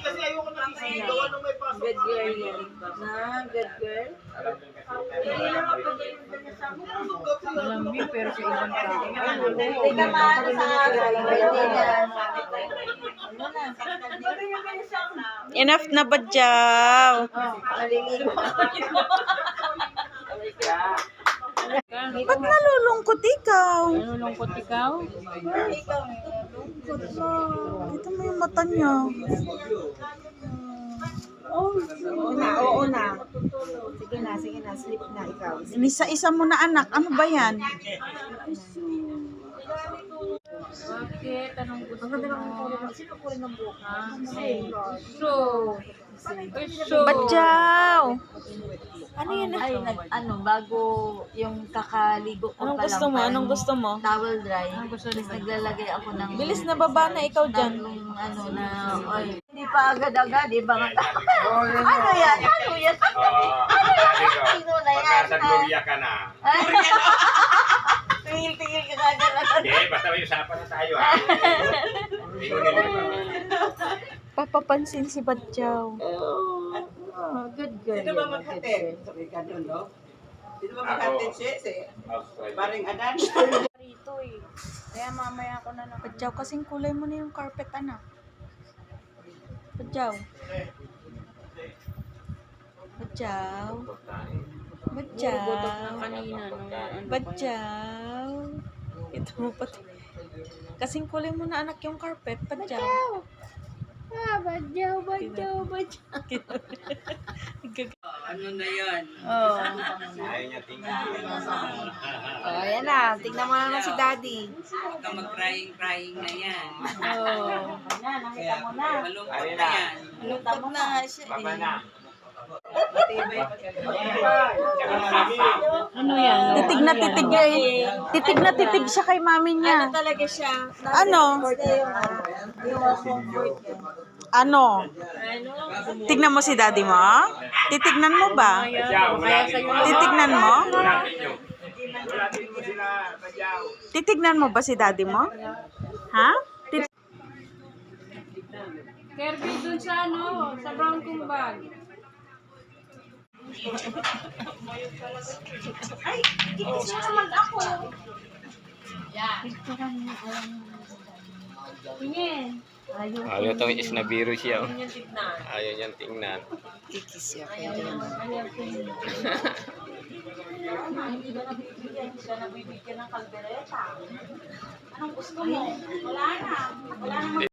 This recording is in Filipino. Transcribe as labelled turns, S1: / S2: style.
S1: Kasi ayoko na isip. Gawa nung may pasok.
S2: Good girl yan. Na, good girl.
S3: Malambi, pero sa ibang tao.
S2: Hindi ka maano sa kaibigan. Ano na?
S4: Enough na ba, Jaw?
S2: Maliligo.
S4: Ba't nalulungkot ikaw?
S3: Nalulungkot ikaw?
S2: Ikaw nalulungkot mo.
S4: Kita mo yung mata niya.
S2: Oo na. Sige na. Sleep na ikaw.
S4: Inisa-isa mo na anak. Ano ba yan?
S3: Bakit? Anong gusto mo?
S2: Sino po rin ang buka?
S4: Ba't, Jaw? Ano yan?
S2: Ay, bago yung kakaligo ko
S4: Anong
S2: pa
S4: gusto
S2: lang,
S4: mo?
S2: parang
S4: Anong gusto mo?
S2: towel dry.
S3: Anong gusto
S2: Tapos
S3: nila?
S2: naglalagay ako ng
S4: Bilis na baba na ikaw dyan.
S2: na oil. Hindi pa agad-agad, iba nga. Ano yan? Ano yan? Sino na yan?
S5: Pagka sa Gloria ka na.
S2: Tingil-tingil ka kagad.
S5: Hindi, basta may usapan na tayo ha. Tingunin mo.
S4: Papapansin si Badjaw.
S2: Good girl.
S1: Sino ba maghatid? Sabi ka doon, no? Sino ba maghatid siya? Paring Adan?
S3: Rito eh. Kaya mamaya ko na lang.
S4: Badjaw, kasing kulay mo na yung carpet, anak. Badjaw. Badjaw. Badjaw.
S3: Butok na kanina.
S4: Badjaw. Ito mo pati. Kasing kulay mo na anak yung carpet, Badjaw.
S3: Badyaw.
S1: Ano na yan?
S2: Oh.
S5: Ayaw niya tingnan.
S2: Oh, ayan na. Tingnan mo naman si Daddy.
S1: Huwag ka mag-crying na yan.
S2: Oh. Nakita mo na.
S1: Malungkot na yan.
S2: Lungkot na siya
S5: Baba
S2: eh.
S5: na.
S3: Ano yan?
S4: Titig na titig eh. Titig na titig siya kay mami niya.
S2: Talaga siya.
S4: Ano? Ano? Tignan mo si daddy mo? Titignan mo ba? Titignan mo?
S5: Ulapin nyo. Ulapin mo sila, Badyaw.
S4: Titignan mo ba si daddy mo? Ha?
S3: Kirby dun sa sa brown kong bag. Tingin.
S5: Ayaw itong isnabiro siya. Ayaw niyang tingnan.
S4: Kikis siya.
S2: Anong gusto mo? Wala na.